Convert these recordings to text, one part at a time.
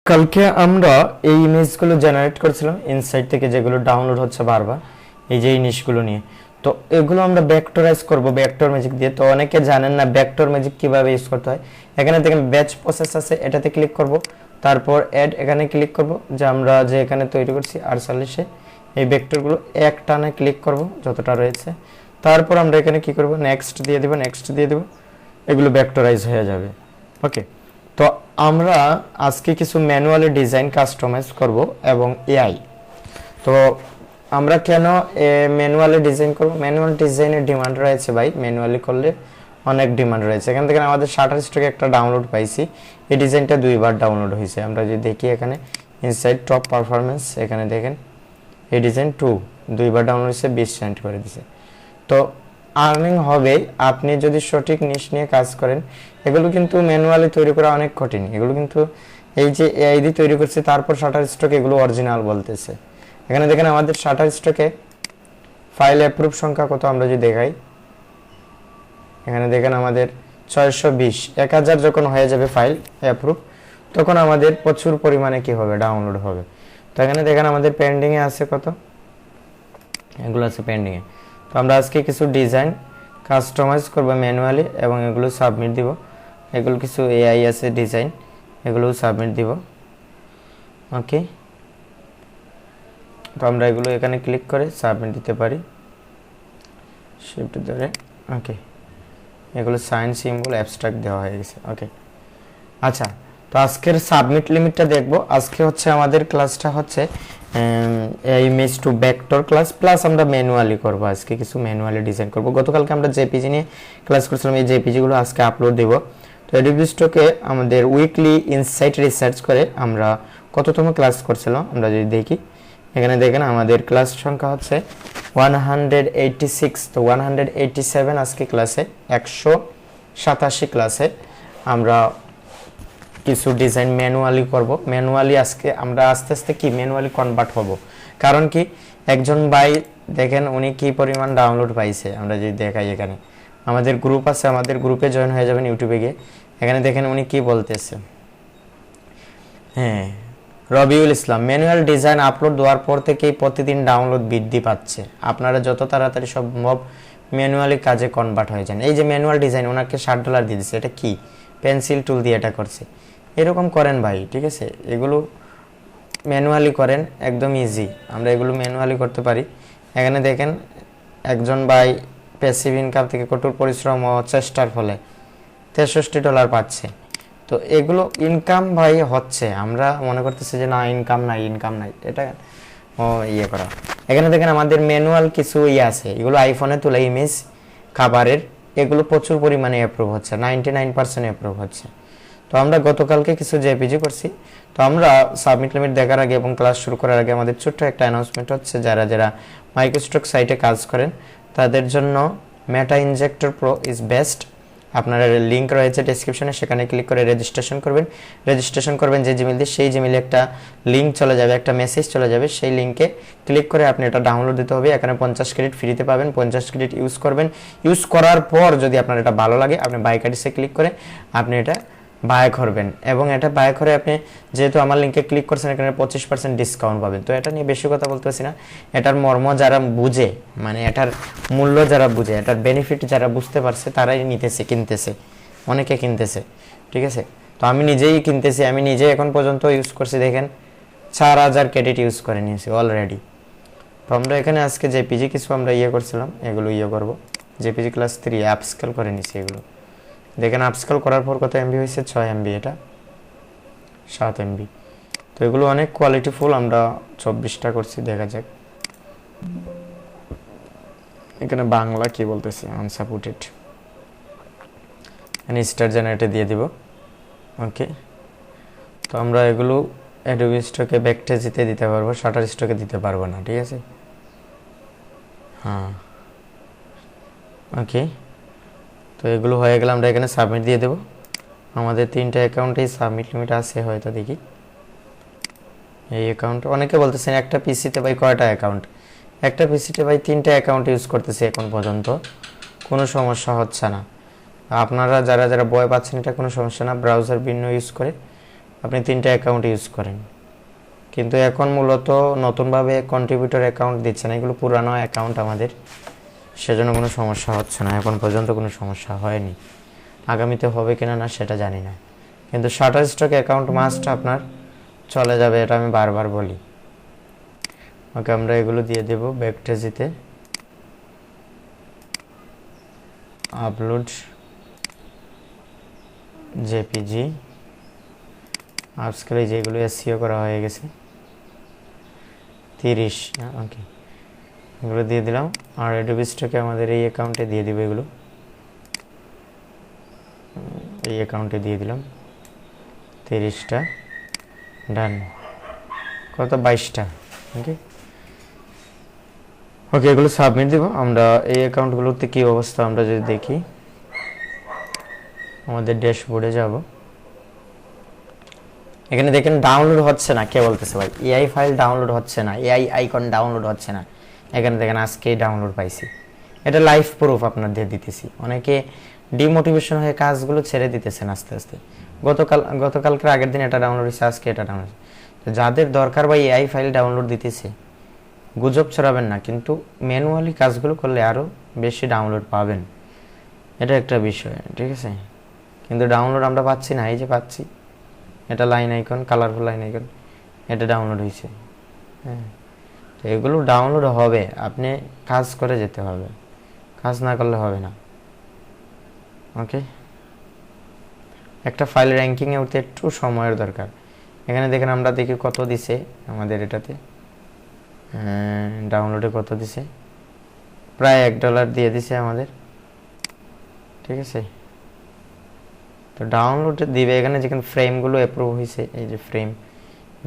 কালকে আমরা এই ইমেজগুলো জেনারেট করেছিলাম ইনসাইট থেকে, যেগুলো ডাউনলোড হচ্ছে বারবার, এই যে জিনিসগুলো নিয়ে। তো এগুলো আমরা ভেক্টরাইজ করব ভেক্টর ম্যাজিক দিয়ে। তো অনেকে জানেন না ভেক্টর ম্যাজিক কিভাবে ইউজ করতে হয়। এখানে দেখেন ব্যাচ প্রসেস আছে, এটাতে ক্লিক করব, তারপর অ্যাড এখানে ক্লিক করব, যে আমরা যে এখানে তৈরি করছি 48-এ এই ভেক্টরগুলো এক টানে ক্লিক করব যতটা রয়েছে। তারপর আমরা এখানে কি করব, নেক্সট দিয়ে দেব, নেক্সট দিয়ে দেব, এগুলো ভেক্টরাইজ হয়ে যাবে। ওকে, তো আমরা আজকে কিছু ম্যানুয়ালি ডিজাইন কাস্টমাইজ করব এবং এআই। তো আমরা কেন ম্যানুয়ালি ডিজাইন করব? ম্যানুয়াল ডিজাইনের ডিমান্ড রয়েছে ভাই, ম্যানুয়ালি করলে অনেক ডিমান্ড রয়েছে। এখান থেকে আমাদের শাটারস্টকে একটা ডাউনলোড পাইছি, এই ডিজাইনটা 2বার ডাউনলোড হয়েছে। আমরা যদি দেখি এখানে ইনসাইড টপ পারফরমেন্স, এখানে দেখেন এই ডিজাইন 2বার ডাউনলোড হয়েছে, 20 সেন্ট করে দিছে। তো আর্নিং হবে আপনি যদি সঠিক নিশ নিয়ে কাজ করেন। এগুলো কিন্তু ম্যানুয়ালি তৈরি করা অনেক কঠিন, এগুলো কিন্তু এই যে এআই দিয়ে তৈরি করছে তারপর শাটারস্টক, এগুলো অরিজিনাল বলতেছে। এখানে দেখেন আমাদের শাটারস্টকে ফাইল অ্যাপ্রুভ সংখ্যা কত আমরা যদি দেখাই, এখানে দেখেন আমাদের 620, 1000 যখন হয়ে যাবে ফাইল অ্যাপ্রুভ, তখন আমাদের প্রচুর পরিমাণে কি হবে, ডাউনলোড হবে। তো এখানে দেখেন আমাদের পেন্ডিংয়ে আছে কত, এগুলো আছে পেন্ডিংয়ে। তো আমরা আজকে কিছু ডিজাইন কাস্টমাইজ করব ম্যানুয়ালি এবং এগুলো সাবমিট দিব। এগুলো কিছু এআই আছে ডিজাইন, এগুলো সাবমিট দিব। ওকে, তো আমরা এগুলো এখানে ক্লিক করে সাবমিট দিতে পারি, শিফট ধরে। ওকে, এগুলো সাইন সিম্বল অ্যাবস্ট্রাক্ট দেওয়া হয়ে গেছে। ওকে, আচ্ছা, তো আজকের সাবমিট লিমিটটা দেখব। আজকে হচ্ছে আমাদের ক্লাসটা হচ্ছে image to vector class plus আমরা ম্যানুয়ালি করব। আজকে কিছু ম্যানুয়ালি ডিজাইন করব। গতকালকে আমরা জেপিজি নিয়ে ক্লাস করছিলাম, এই জেপিজি গুলো আজকে আপলোড দেব। তো অ্যাডোবি স্টকে আমাদের উইকলি ইনসাইট রিসার্চ করে আমরা কততম ক্লাস করছিলাম আমরা যদি দেখি, এখানে দেখেন আমাদের ক্লাস সংখ্যা হচ্ছে 186। তো 187 আজকে ক্লাসে 187 ক্লাসে আমরা কিছু ডিজাইন ম্যানুয়ালি করব। ম্যানুয়ালি আজকে আমরা আস্তে আস্তে কি ম্যানুয়ালি কনভার্ট হব। কারণ কি, একজন ভাই দেখেন উনি কি পরিমাণ ডাউনলোড পাইছে। আমরা যদি দেখাই, এখানে আমাদের গ্রুপ আছে, আমাদের গ্রুপে জয়েন হয়ে যাবেন ইউটিউবে গিয়ে। এখানে দেখেন উনি কি বলতেছে। হ্যাঁ, Rabiul Islam, manual design upload দেওয়ার পর থেকেই প্রতিদিন ডাউনলোড বৃদ্ধি পাচ্ছে। আপনারা যত তাড়াতাড়ি সম্ভব ম্যানুয়ালি কাজে কনভার্ট হয়ে যান। এই যে ম্যানুয়াল ডিজাইন ওনাকে $60 দিয়ে দিচ্ছে, এটা কি পেন্সিল টুল দিয়ে এটা করছে। এরকম করেন ভাই, ঠিক আছে, এগুলো ম্যানুয়ালি করেন, একদম ইজি। আমরা এগুলো ম্যানুয়ালি করতে পারি। এখানে দেখেন একজন ভাই প্যাসিভ ইনকাম থেকে কঠোর পরিশ্রম ও চেষ্টার ফলে $63 পাচ্ছে। তো এগুলো ইনকাম ভাই হচ্ছে, আমরা মনে করতেছি যে না ইনকাম নাই, ইনকাম নাই, এটা ইয়ে করা। এখানে দেখেন আমাদের ম্যানুয়াল কিছু ইয়ে আছে, এগুলো আইফোনে তোলা ইমেজ খাবারের, এগুলো প্রচুর পরিমাণে অ্যাপ্রুভ হচ্ছে, 99% অ্যাপ্রুভ হচ্ছে। তো আমরা গতকালকে কিছু জেপিজি করছি। তো আমরা সাবমিট লিমিট দেখার আগে এবং ক্লাস শুরু করার আগে আমাদের ছোট্ট একটা অ্যানাউন্সমেন্ট হচ্ছে, যারা যারা মাইক্রোস্টক সাইটে কাজ করেন তাদের জন্য মেটা ইনজেক্টর প্রো ইজ বেস্ট। আপনার লিঙ্ক রয়েছে ডেসক্রিপশনে, সেখানে ক্লিক করে রেজিস্ট্রেশন করবেন। রেজিস্ট্রেশন করবেন যে জিমেল দিয়ে, সেই জিমেলে একটা লিঙ্ক চলে যাবে, একটা মেসেজ চলে যাবে, সেই লিঙ্কে ক্লিক করে আপনি এটা ডাউনলোড দিতে হবে। এখানে 50 ক্রেডিট ফ্রিতে পাবেন, 50 ক্রেডিট ইউজ করবেন। ইউজ করার পর যদি আপনার এটা ভালো লাগে, আপনি বাই কার্ডসে ক্লিক করে আপনি এটা বাই করবেন। এবং এটা বাই করে আপনি যেহেতু আমার লিঙ্কে ক্লিক করছেন, এখানে 25% ডিসকাউন্ট পাবেন। তো এটা নিয়ে বেশি কথা বলতেছি না, এটার মর্ম যারা বুঝে, মানে এটার মূল্য যারা বুঝে, এটার বেনিফিট যারা বুঝতে পারছে তারাই নিতেছে, কিনতেছে, অনেকে কিনতেছে, ঠিক আছে। তো আমি নিজেই কিনতেছি, আমি নিজে এখন পর্যন্ত ইউজ করছি, দেখেন 4000 ক্রেডিট ইউজ করে নিয়েছি অলরেডি। তো আমরা এখানে আজকে জেপিজি কিছু আমরা ইয়ে করছিলাম, এগুলো ইয়ে করবো। জেপিজি ক্লাস 3 আপস্কেল করে নিয়েছি এগুলো। দেখেন আপস্কেল করার পর কত এমবি হয়েছে, 6 এমবি, এটা 7 এমবি। তো এগুলো অনেক কোয়ালিটিফুল, আমরা 24টা করছি, দেখা যাক। এখানে বাংলা কি বলতেছে, আনসাপোর্টেড, এখানে স্টার জেনারেটে দিয়ে দিব। ওকে, তো আমরা এগুলো অ্যাডোবি স্টকে ব্যাকটেজিতে দিতে পারবো, শাটার স্টকে দিতে পারবো না, ঠিক আছে। হ্যাঁ, ওকে, তো এগুলো হয়ে গেলে আমরা এখানে সাবমিট দিয়ে দেব। আমাদের 3টা অ্যাকাউন্টেই সাবমিট লিমিট আছে হয়তো, দেখি এই অ্যাকাউন্ট। অনেকে বলতেছেন একটা পিসিতে ভাই কয়টা অ্যাকাউন্ট, একটা পিসিতে ভাই 3টা অ্যাকাউন্ট ইউজ করতেছি এখন পর্যন্ত, কোনো সমস্যা হচ্ছে না। আপনারা যারা যারা ভয় পাচ্ছেন, এটা কোনো সমস্যা না, ব্রাউজার ভিন্ন ইউজ করে আপনি 3টা অ্যাকাউন্ট ইউজ করেন, কিন্তু এখন মূলত নতুনভাবে কন্ট্রিবিউটর অ্যাকাউন্ট দিচ্ছে না, এগুলো পুরানো অ্যাকাউন্ট আমাদের, সেজন্য কোনো সমস্যা হচ্ছে না, এখন পর্যন্ত কোনো সমস্যা হয়নি। আগামীতে হবে কিনা না সেটা জানি না, কিন্তু শাটারস্টক অ্যাকাউন্ট মাস্ট আপনার চলে যাবে, এটা আমি বারবার বলি। ওকে, আমরা এগুলো দিয়ে দেব ব্যাকটেজিতে, আপলোড জেপিজি, আজকাল যেগুলো এসইও করা হয়ে গেছে 30, ওকে এগুলো দিয়ে দিলাম। আর অ্যাডোবি স্টকে আমাদের এই অ্যাকাউন্টে দিয়ে দিব, এগুলো এই অ্যাকাউন্টে দিয়ে দিলাম 30টা, ডান। কত? 22টা। ওকে ওকে, এগুলো সাবমিট দেব। আমরা এই অ্যাকাউন্টগুলোতে কী অবস্থা আমরা যদি দেখি, আমাদের ড্যাশবোর্ডে যাব, এখানে দেখেন ডাউনলোড হচ্ছে না, কে বলতেছে ভাই এআই ফাইল ডাউনলোড হচ্ছে না, এআই আইকন ডাউনলোড হচ্ছে না। এখানে দেখেন আজকেই ডাউনলোড পাইছি, এটা লাইভ প্রুফ আপনাদের দিতেছি। অনেকে ডিমোটিভেশন হয়ে কাজগুলো ছেড়ে দিতেছেন আস্তে আস্তে। গতকালকের আগের দিন এটা ডাউনলোড হয়েছে, আজকে এটা ডাউনলোড। তো যাদের দরকার ভাই এআই ফাইল ডাউনলোড দিতেছে, গুজব ছড়াবেন না, কিন্তু ম্যানুয়ালি কাজগুলো করলে আরও বেশি ডাউনলোড পাবেন, এটা একটা বিষয়, ঠিক আছে। কিন্তু ডাউনলোড আমরা পাচ্ছি না, এই যে পাচ্ছি, এটা line icon, colourful line icon, এটা ডাউনলোড হয়েছে। হ্যাঁ, তো এগুলো ডাউনলোড হবে, আপনি কাজ করে যেতে হবে, কাজ না করলে হবে না। ওকে, একটা ফাইল র্যাঙ্কিংয়ে উঠতে একটু সময়ের দরকার। এখানে দেখেন আমরা দেখি কত দিছে আমাদের এটাতে, ডাউনলোডে কত দিছে, প্রায় $1 দিয়ে দিছে আমাদের, ঠিক আছে। তো ডাউনলোডে দিবে, এখানে যেখানে ফ্রেমগুলো অ্যাপ্রুভ হয়েছে, এই যে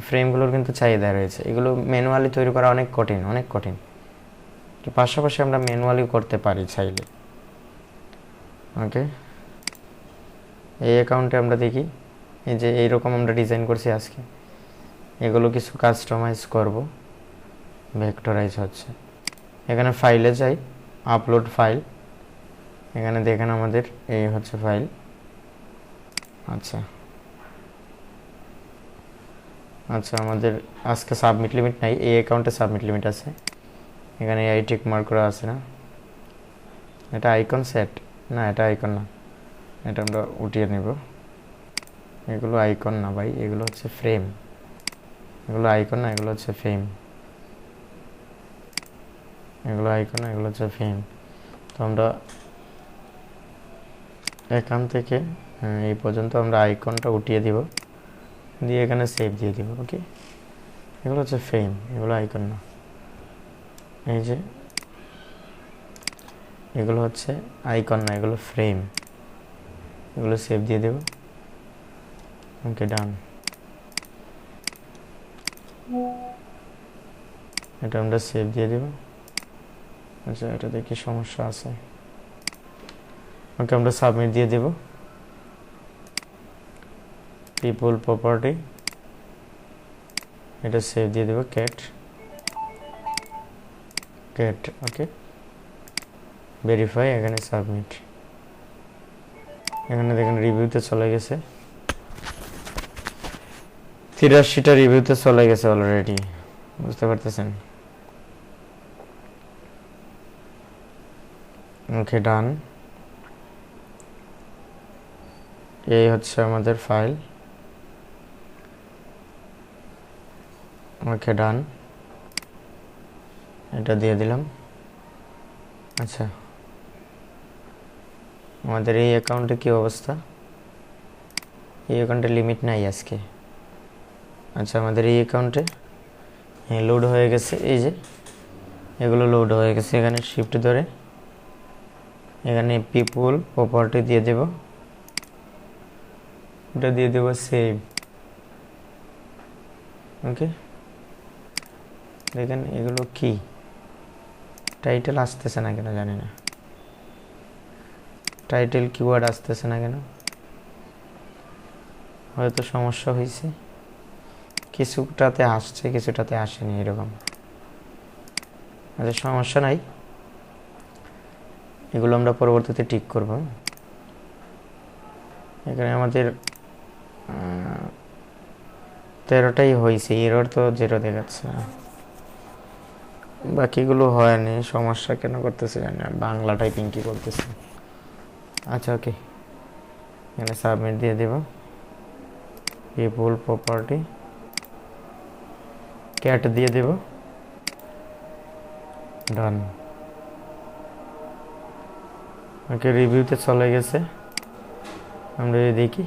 ফ্রেমগুলোর কিন্তু চাহিদা রয়েছে। এগুলো ম্যানুয়ালি তৈরি করা অনেক কঠিন, অনেক কঠিন। তো পাশাপাশি আমরা ম্যানুয়ালি করতে পারি চাইলে। ওকে, এই অ্যাকাউন্টে আমরা দেখি, এই যে এইরকম আমরা ডিজাইন করছি আজকে, এগুলো কিছু কাস্টমাইজ করব, ভেক্টরাইজ হচ্ছে। এখানে ফাইলে যাই, আপলোড ফাইল, এখানে দেখেন আমাদের এই হচ্ছে ফাইল। আচ্ছা আচ্ছা, আমাদের আজকে সাবমিট লিমিট নাই, এই অ্যাকাউন্টে সাবমিট লিমিট আছে। এখানে এই টিক মার্ক করা আছে না, এটা আইকন সেট না, এটা আইকন না, এটা আমরা উঠিয়ে নেব। এগুলো আইকন না ভাই, এগুলো হচ্ছে ফ্রেম, এগুলো আইকন না, এগুলো হচ্ছে ফ্রেম, এগুলো আইকন না, এগুলো হচ্ছে ফ্রেম। তো আমরা এখান থেকে এই পর্যন্ত আমরা আইকনটা উঠিয়ে দিব, দিয়ে এখানে সেভ দিয়ে দিব। ওকে, এগুলো হচ্ছে ফ্রেম, এগুলো আইকন না। এই যে এগুলো হচ্ছে আইকন না, এগুলো ফ্রেম, এগুলো সেভ দিয়ে দেব। ওকে, ডান। এটা আমরা সেভ দিয়ে দেব। আচ্ছা, এটাতে কি সমস্যা আছে? ওকে, আমরা সাবমিট দিয়ে দেব। পিপল প্রপার্টি, এটা সেভ দিয়ে দেব, ক্যাট। ওকে, ভেরিফাই, এখানে সাবমিট। এখানে দেখেন রিভিউতে চলে গেছে, 83টা রিভিউতে চলে গেছে অলরেডি, বুঝতে পারতেছেন। ওকে, ডান। এই হচ্ছে আমাদের ফাইল। ওকে, ডান, এটা দিয়ে দিলাম। আচ্ছা, আমাদের এই অ্যাকাউন্টে কি অবস্থা? এই অ্যাকাউন্টে লিমিট নাই আজকে। আচ্ছা, আমাদের এই অ্যাকাউন্টে লোড হয়ে গেছে, এই যে এগুলো লোড হয়ে গেছে। এখানে শিফট ধরে এখানে পিপল প্রপার্টি দিয়ে দেব, এটা দিয়ে দেব সেভ। ওকে, দেখেন এগুলো কি টাইটেল আসতেছে না কেন জানি না, টাইটেল কিওয়ার্ড আসতেছে না কেন, হয়তো সমস্যা হয়েছে, কিছুটাতে আসছে কিছুটাতে আসেনি এরকম। আচ্ছা, সমস্যা নাই, এগুলো আমরা পরবর্তীতে ঠিক করব। এখানে আমাদের 13টাই হয়েছে, এরর তো 0 দেখাচ্ছে না, বাকিগুলো হয়নি। সমস্যা কেন করতেছে জানি না, বাংলা টাইপিং কি করতেছে। আচ্ছা ওকে, এখানে সাবমিট দিয়ে দেব। পিপল প্রপার্টি ক্যাট দিয়ে দেব, ডান। ওকে, রিভিউতে চলে গেছে। আমরা দেখি,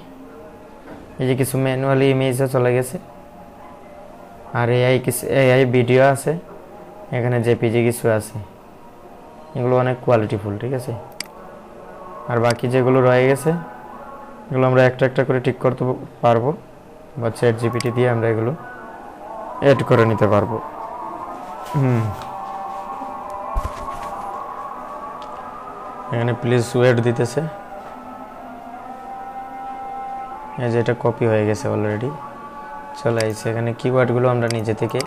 এই যে কিছু ম্যানুয়ালি ইমেজও চলে গেছে, আর এআই ভিডিও আছে, এখানে জেপিজি কিছু আছে, এগুলো অনেক কোয়ালিটিফুল, ঠিক আছে। আর বাকি যেগুলো রয়ে গেছে এগুলো আমরা একটা একটা করে ঠিক করতে পারবো, বা চ্যাট জিপিটি দিয়ে আমরা এগুলো এড করে নিতে পারবো। এখানে প্লিজ ওয়েট দিতেছে, এই যে এটা কপি হয়ে গেছে অলরেডি, চলে আসছে। এখানে কিওয়ার্ডগুলো আমরা নিজে থেকে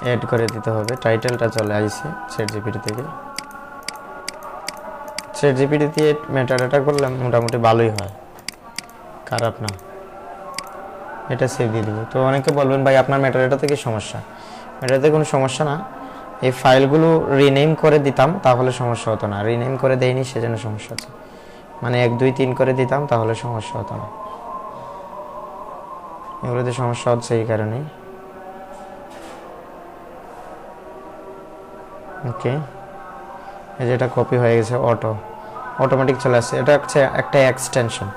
অ্যাড করে দিতে হবে। টাইটেলটা চলে আসছে চ্যাট জিপিটি থেকে। চ্যাট জিপিটি দিয়ে মেটাডাটা করলে মোটামুটি ভালোই হয়, খারাপ না। এটা সেভ দিয়ে দিব। তো অনেকে বলবেন ভাই আপনার মেটাডাটা থেকে সমস্যা, মেটাডাতে কোনো সমস্যা না। এই ফাইলগুলো রিনেম করে দিতাম তাহলে সমস্যা হতো না, রিনেম করে দেয়নি সেজন্য সমস্যা হচ্ছে। মানে 1 2 3 করে দিতাম তাহলে সমস্যা হতো না, এগুলোতে সমস্যা হচ্ছে এই কারণেই। ওকে, এই যেটা কপি হয়ে গেছে, অটোমেটিক চলে আসছে। এটা হচ্ছে একটা এক্সটেনশন,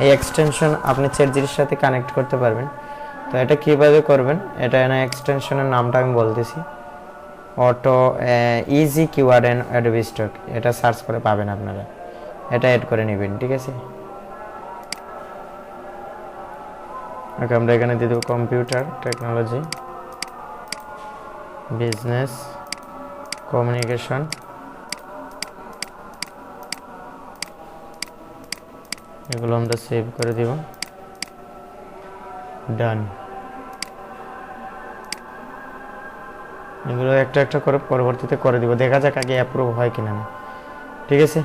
এই এক্সটেনশন আপনি চ্যাট জিপিটির সাথে কানেক্ট করতে পারবেন। তো এটা কীভাবে করবেন, এটা এনে এক্সটেনশনের নামটা আমি বলতেছি, auto easy keyword and Adobe stock, এটা সার্চ করে পাবেন আপনারা, এটা অ্যাড করে নেবেন, ঠিক আছে। ওকে, আমরা এখানে দিয়ে দেবো কম্পিউটার টেকনোলজি, বিজনেস কমিউনিকেশন, এগুলো আমরা সেভ করে দিব, ডান। এগুলো একটা একটা করে পরবর্তীতে করে দিব, দেখা যাক আগে অ্যাপ্রুভ হয় কিনা না, ঠিক আছে।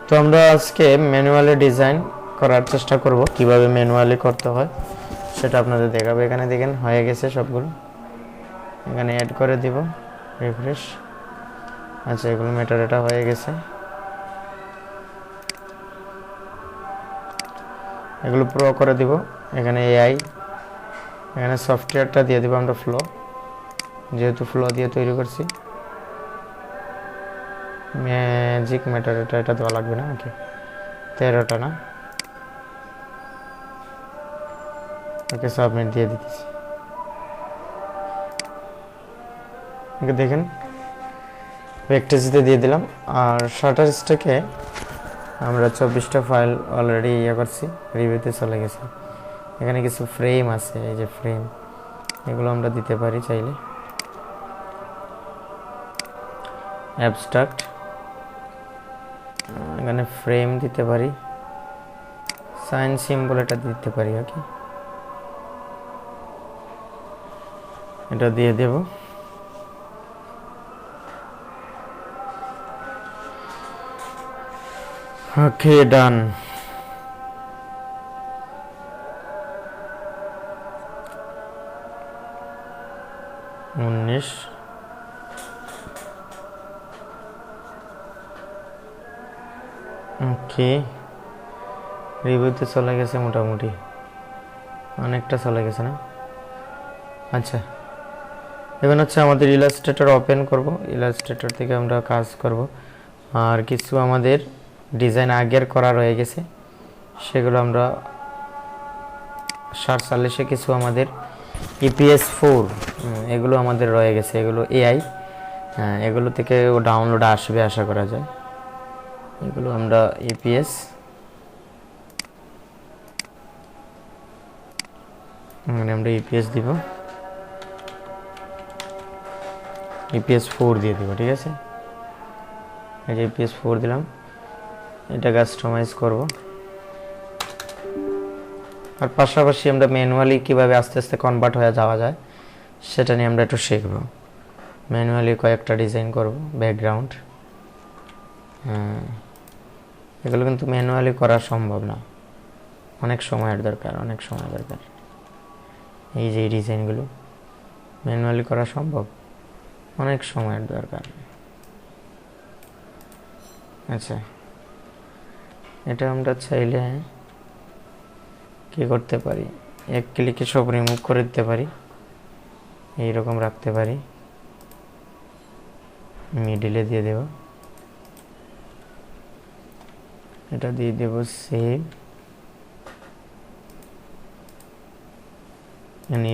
তো আমরা আজকে ম্যানুয়ালি ডিজাইন করার চেষ্টা করব, কিভাবে ম্যানুয়ালি করতে হয় সেটা আপনাদের দেখাবো। এখানে দেখেন হয়ে গেছে সবগুলো, এখানে অ্যাড করে দিব, রিফ্রেশ। আচ্ছা, এগুলো মেটাডাটা হয়ে গেছে, এগুলো প্রো করে দিব। এখানে এআই, এখানে সফটওয়্যারটা দিয়ে দিব আমরা ফ্লো, যেহেতু ফ্লো দিয়ে তৈরি করছি। ম্যাজিক মেটাডাটা এটা দেওয়া লাগবে না, ওকে 13টা না, ওকে সাবমিট দিয়ে দিতেছি। ওকে দেখেন ভেক্টরজিতে দিয়ে দিলাম। আর শাটার স্টকে আমরা 24টা ফাইল অলরেডি করছি, রিভিউতে চলে গেছে। এখানে কিছু ফ্রেম আছে, এই যে ফ্রেম, এগুলো আমরা দিতে পারি চাইলে। অ্যাবস্ট্রাক্ট, এখানে ফ্রেম দিতে পারি, সাইন সিম্বল এটা দিতে পারি, ওকে এটা দিয়ে দেব। ওকে ডান। ওকে, রিভিউতে চলে গেছে, মোটামুটি অনেকটা চলে গেছে না। আচ্ছা, এখন হচ্ছে আমাদের ইলাস্ট্রেটর ওপেন করব, ইলাস্ট্রেটর থেকে আমরা কাজ করব। আর কিছু আমাদের ডিজাইন আগের করা রয়ে গেছে, সেগুলো আমরা সার্চ সার্লিশে কিছু আমাদের ইপিএস 4 এগুলো আমাদের রয়ে গেছে, এগুলো এআই, এগুলো থেকে ডাউনলোড আসবে আশা করা যায়। এগুলো আমরা ইপিএস, মানে আমরা ইপিএস দিব, ইপিএস 4 দিয়ে দিব, ঠিক আছে। এই যে ইপিএস 4 দিলাম, এটা কাস্টমাইজ করব। আর পাশাপাশি আমরা ম্যানুয়ালি কিভাবে আস্তে আস্তে কনভার্ট হয়ে যাওয়া যায় সেটা নিয়ে আমরা একটু শিখব। ম্যানুয়ালি কয়েকটা ডিজাইন করব, ব্যাকগ্রাউন্ড, এগুলো কিন্তু ম্যানুয়ালি করা সম্ভব না, অনেক সময়ের দরকার, অনেক সময় দরকার। এই যে ডিজাইনগুলো ম্যানুয়ালি করা সম্ভব, অনেক সময়ের দরকার। আচ্ছা, এটা আমরা চাইলে কি করতে পারি, এক ক্লিকে সব রিমুভ করে দিতে পারি, এইরকম রাখতে পারি, মিডিলে দিয়ে দেব, এটা দিয়ে দেব সেভ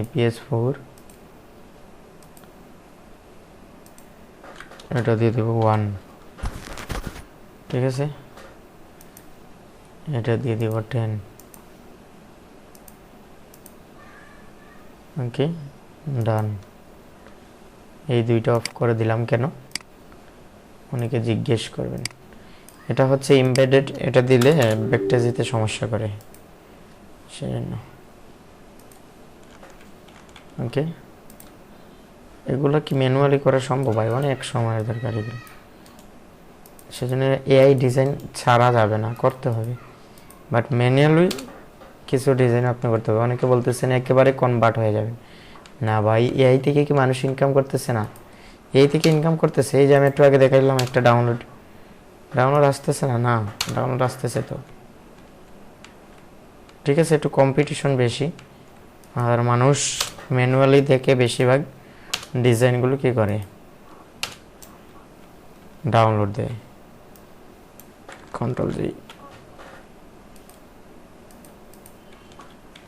EPS 4, এটা দিয়ে দেব 1, ঠিক আছে, এটা দিয়ে দেব 10, ওকে ডান। এই দুইটা অফ করে দিলাম কেন, অনেকে জিজ্ঞেস করবেন। এটা হচ্ছে এমবেডেড, এটা দিলে ব্যাকটেজিতে সমস্যা করে, সেজন্য। ওকে, এগুলো কি ম্যানুয়ালি করা সম্ভব হয়, অনেক সময়ের দরকার এগুলো, সেজন্য এআই ডিজাইন ছাড়া যাবে না, করতে হবে। বাট ম্যানুয়ালি কিছু ডিজাইন আপনি করতে হবে। অনেকে বলতেছেন একেবারে কনভার্ট হয়ে যাবে না ভাই, এআই থেকে কি মানুষ ইনকাম করতেছে না? এই থেকে ইনকাম করতেছে। এই যে আমি একটু আগে দেখাইলাম একটা ডাউনলোড আসতেছে না, না ডাউনলোড আসতেছে তো, ঠিক আছে। একটু কম্পিটিশন বেশি, আর মানুষ ম্যানুয়ালি দেখে বেশিরভাগ ডিজাইনগুলো কি করে, ডাউনলোড দেয়। কন্ট্রোল জি,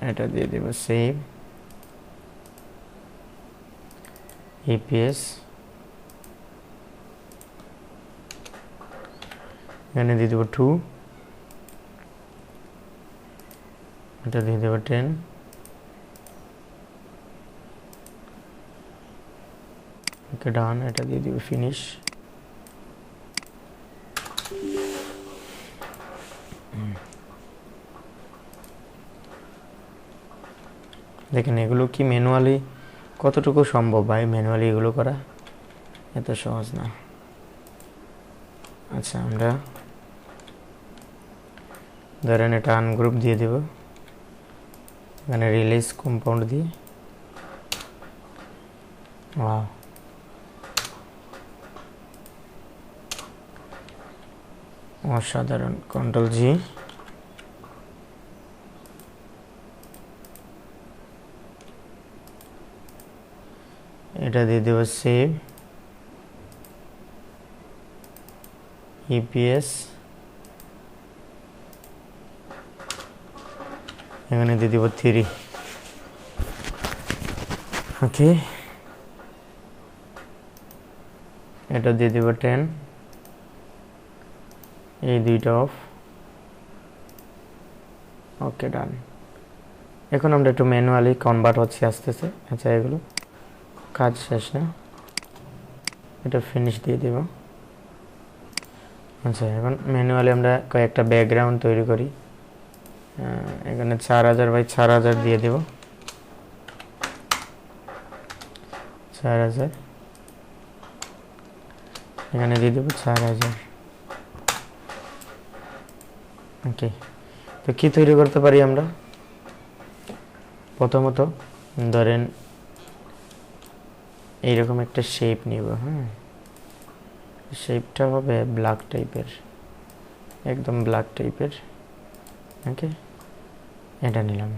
এটা দিয়ে দেব সেভ EPS, এখানে দিয়ে দেব 2, এটা দিয়ে দেব 10, ওকে ডান। এটা দিয়ে দেব ফিনিশ। দেখেন এগুলো কি ম্যানুয়ালি কতটুকু সম্ভব ভাই, ম্যানুয়ালি এগুলো করা এত সহজ না। আচ্ছা, আমরা ধরেন এটা আনগ্রুপ দিয়ে দেব, এখানে রিলিজ কম্পাউন্ড দিয়ে, ওয়াও অসাধারণ। কন্ট্রোল জি, এটা দিয়ে দেব সেভ EPS, এখানে দিয়ে দেব 3, ওকে এটা দিয়ে দেব 10, এই দুইটা অফ, ওকে ডান। এখন আমরা একটু ম্যানুয়ালি কনভার্ট হচ্ছে আসতেছে। আচ্ছা, এগুলো কাজ শেষ না, এটা ফিনিশ দিয়ে দেব। আচ্ছা, এখন ম্যানুয়ালি আমরা কয়েকটা ব্যাকগ্রাউন্ড তৈরি করি। এখানে 4000 বাই 4000 দিয়ে দেব, 4000, এখানে দিয়ে দেব 4000, ওকে। তো কি তৈরি করতে পারি আমরা, প্রথমত ধরেন এইরকম একটা শেপ নিব, হ্যাঁ, শেপটা হবে ব্ল্যাক টাইপের, একদম ব্ল্যাক টাইপের, ওকে এটা নিলাম,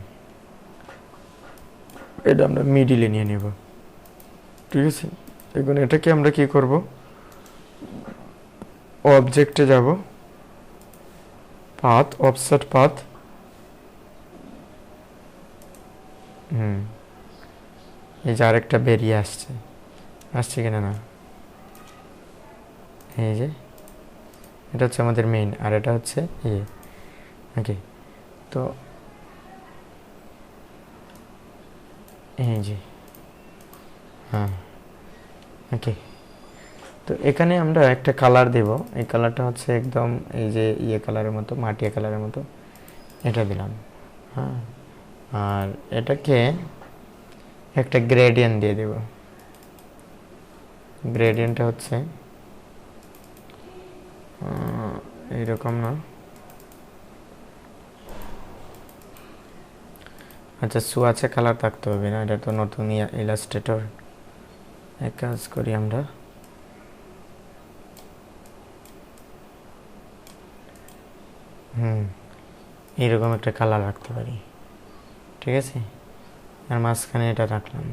এটা আমরা মিডিলে নিয়ে নেব, ঠিক আছে। এখন এটাকে আমরা কি করব, অবজেক্টে যাব, পাথ, অফসেট পাথ, এই যে আরেকটা বেরিয়ে আসছে কিনা না, এই যে এটা হচ্ছে আমাদের মেইন, আর এটা হচ্ছে ওকে। তো এই যে হ্যাঁ, ওকে। তো এখানে আমরা একটা কালার দেব, এই কালারটা হচ্ছে একদম এই যে কালারের মতো, মাটিয়া কালারের মতো, এটা দিলাম, হ্যাঁ। আর এটাকে একটা গ্রেডিয়েন্ট দিয়ে দেব, গ্রেডিয়েন্টটা হচ্ছে এইরকম না, আচ্ছা সুয়াচে কালার থাকতে হবে না, এটা তো নতুন ইলাস্ট্রেটর। এক কাজ করি আমরা, এইরকম একটা কালার রাখতে পারি, ঠিক আছে। আর মাঝখানে এটা রাখলাম,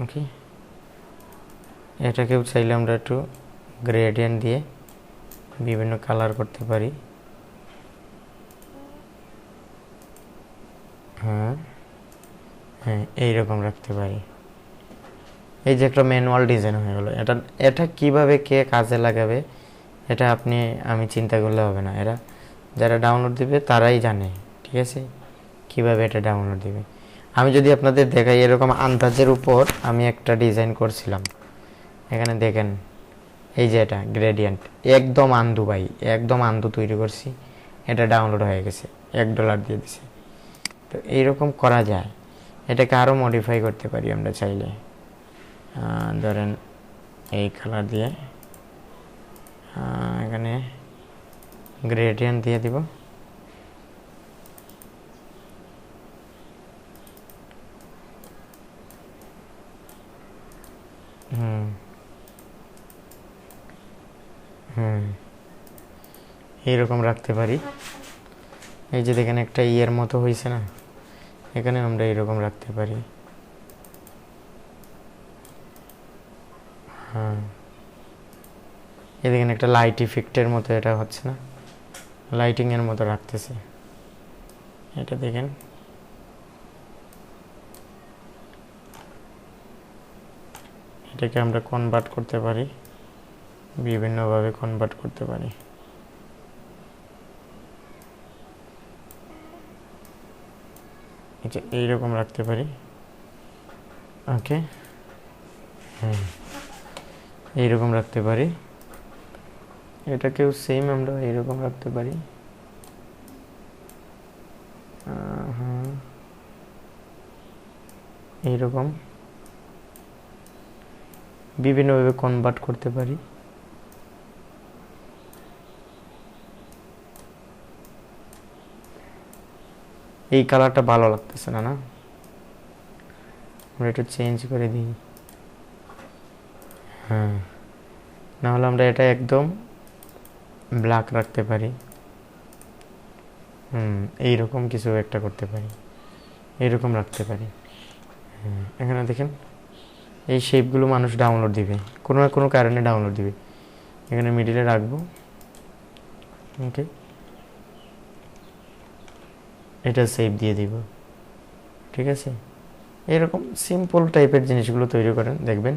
ওকে। এটাকেও চাইলে আমরা একটু গ্রেডিয়েন্ট দিয়ে বিভিন্ন কালার করতে পারি। হ্যাঁ হ্যাঁ, এইরকম রাখতে পারি। এই যে একটা ম্যানুয়াল ডিজাইন হয়ে গেলো। এটা কিভাবে কে কাজে লাগাবে এটা আমি চিন্তা করলে হবে না, এরা যারা ডাউনলোড দিবে তারাই জানে, ঠিক আছে, কিভাবে এটা ডাউনলোড দিবে। আমি যদি আপনাদের দেখাই, এরকম আন্দাজের উপর আমি একটা ডিজাইন করছিলাম, এখানে দেখেন, এই যে এটা গ্রেডিয়েন্ট, একদম আন্দু ভাই, একদম আন্দু তৈরি করছি, এটা ডাউনলোড হয়ে গেছে, $1 দিয়ে দিছে। তো এইরকম করা যায়, এটাকে আরও মডিফাই করতে পারি আমরা চাইলে। ধরেন এই কালার দিয়ে এখানে গ্রেডিয়েন্ট দিয়ে দিব, এইরকম রাখতে পারি। এই যে দেখেন একটা ইয়ের মতো হয়েছে না, এখানে আমরা এইরকম রাখতে পারি। এই দেখেন একটা লাইট ইফেক্টের মতো এটা হচ্ছে না, লাইটিংয়ের মতো রাখতেছে, এটা দেখেন। এটাকে আমরা কনভার্ট করতে পারি, বিভিন্নভাবে কনভার্ট করতে পারি। এইরকম রাখতে পারি, ওকে। এইরকম রাখতে পারি, এটাকেও সেম আমরা এইরকম রাখতে পারি। এইরকম বিভিন্নভাবে কনভার্ট করতে পারি। এই কালারটা ভালো লাগতেছে না, না আমরা একটু চেঞ্জ করে দিই। নাহলে আমরা এটা একদম ব্ল্যাক রাখতে পারি। এইরকম কিছু একটা করতে পারি, এইরকম রাখতে পারি। এখানে দেখেন এই শেপগুলো মানুষ ডাউনলোড দিবে, কোনো না কোনো কারণে ডাউনলোড দিবে। এখানে মিডিলে রাখবো, ওকে, এটা সেভ দিয়ে দিব, ঠিক আছে। এরকম সিম্পল টাইপের জিনিসগুলো তৈরি করেন, দেখবেন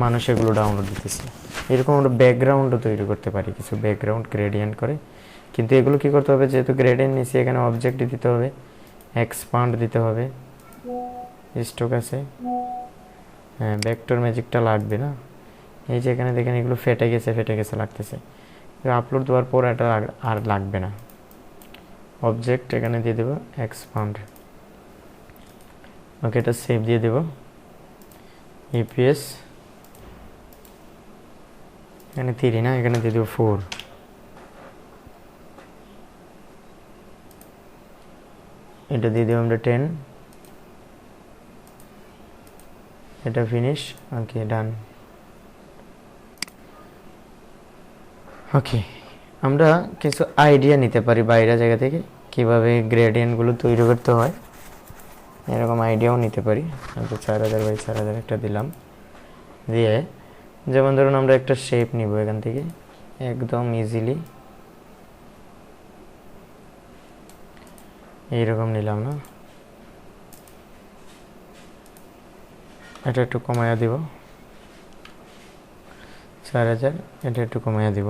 মানুষ এগুলো ডাউনলোড দিতেছে। এরকম আমরা ব্যাকগ্রাউন্ডও তৈরি করতে পারি, কিছু ব্যাকগ্রাউন্ড গ্রেডিয়েন্ট করে। কিন্তু এগুলো কি করতে হবে, যেহেতু গ্রেডিয়েন্ট নিচে, এখানে অবজেক্ট দিতে হবে, এক্সপান্ড দিতে হবে, স্টক আছে, ভেক্টর ম্যাজিকটা লাগবে না। এই যে এখানে দেখেন এগুলো ফেটে গেছে লাগতেছে, আপলোড দেওয়ার পর এটা আর লাগবে না। অবজেক্ট এখানে দিয়ে দেবো এক্সপান্ড, ওকে, এটা সেভ দিয়ে দেব। ইপিএস এখানে 3 না, এখানে দিয়ে দেবো 4, এটা দিয়ে দেবো আমরা 10, এটা ফিনিশ, ওকে, ডান। ওকে, আমরা কিছু আইডিয়া নিতে পারি বাইরে জায়গা থেকে কিভাবে গ্রেডিয়েন্টগুলো তৈরি করতে হয়, এরকম আইডিয়াও নিতে পারি। আমি 4000 × 4000 একটা দিলাম, দিয়ে যেমন ধরুন আমরা একটা শেপ নিব এখান থেকে, একদম ইজিলি এইরকম নিলাম না, এটা একটু কমাইয়া দিব 4000, এটা একটু কমাইয়া দিব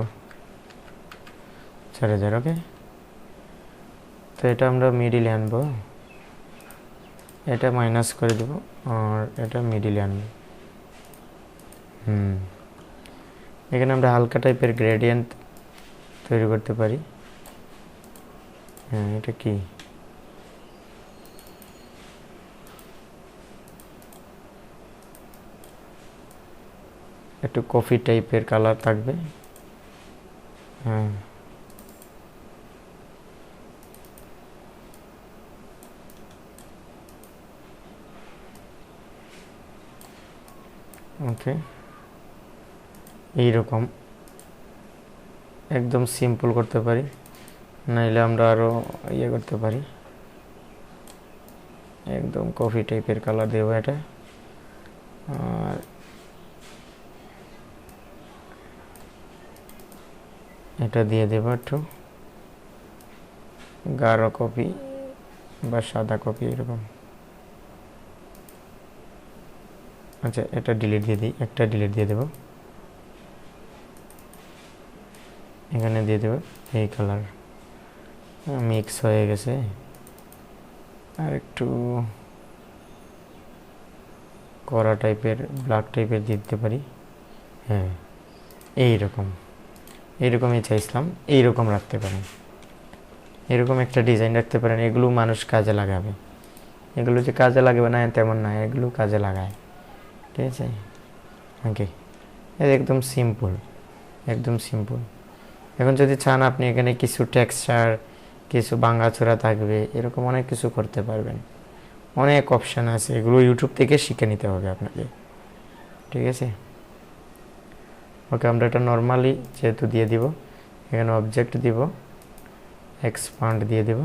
4000, ওকে। তো এটা আমরা মিডিলে আনবো, এটা মাইনাস করে দেব, আর এটা মিডিলে আনবো। এখানে আমরা হালকা টাইপের গ্রেডিয়েন্ট তৈরি করতে পারি। এটা কি, একটু কফি টাইপের কালার থাকবে। ওকে, এইরকম একদম সিম্পল করতে পারি, নাইলে আমরা আরও ইয়ে করতে পারি, একদম কফি টাইপের কালার দেবো এটা। আর এটা দিয়ে দেবো একটু গাঢ় কপি বা সাদা কপি এরকম। আচ্ছা, এটা ডিলিট দিয়ে দিই, একটা ডিলিট দিয়ে দেবো, এখানে দিয়ে দেবো এই কালার, মিক্স হয়ে গেছে। আর একটু কড়া টাইপের ব্ল্যাক টাইপের দিয়ে দিতে পারি। হ্যাঁ, এইরকমই চাইছিলাম, এইরকম রাখতে পারেন, এরকম একটা ডিজাইন রাখতে পারেন। এগুলো মানুষ কাজে লাগাবে, এগুলো যে কাজে লাগবে না তেমন না, এগুলো কাজে লাগায়, ঠিক আছে। ওকে, এটা একদম সিম্পল, একদম সিম্পল। এখন যদি চান আপনি এখানে কিছু টেক্সচার, কিছু ভাঙাচোরা থাকবে, এরকম অনেক কিছু করতে পারবেন, অনেক অপশান আছে, এগুলো ইউটিউব থেকে শিখে নিতে হবে আপনাকে, ঠিক আছে। ওকে, আমরা এটা নর্মালি যেহেতু দিয়ে দিব, এখানে অবজেক্ট দিব, এক্সপান্ড দিয়ে দিব,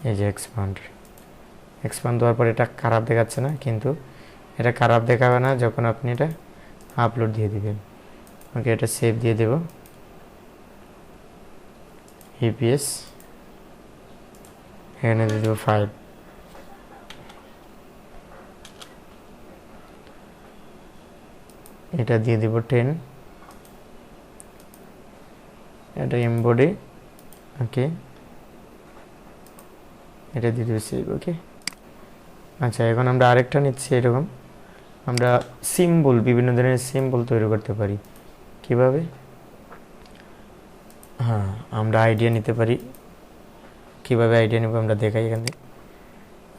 এই যে এক্সপান্ড দেওয়ার পর এটা খারাপ দেখাচ্ছে না, কিন্তু এটা খারাপ দেখাবে না যখন আপনি এটা আপলোড দিয়ে দিবেন। ওকে, এটা সেভ দিয়ে দেব, ইপিএস, এখানে দিয়ে দেবো ফাইল, এটা দিয়ে দিব 10, এটা এমবডি, ওকে, এটা দিয়ে দেবো সেভ। ওকে, আচ্ছা, এখন আমরা আরেকটা নিচ্ছি, এরকম আমরা সিম্বল, বিভিন্ন ধরনের সিম্বল তৈরি করতে পারি। কিভাবে? হ্যাঁ, আমরা আইডিয়া নিতে পারি। কিভাবে আইডিয়া নেব আমরা দেখাই।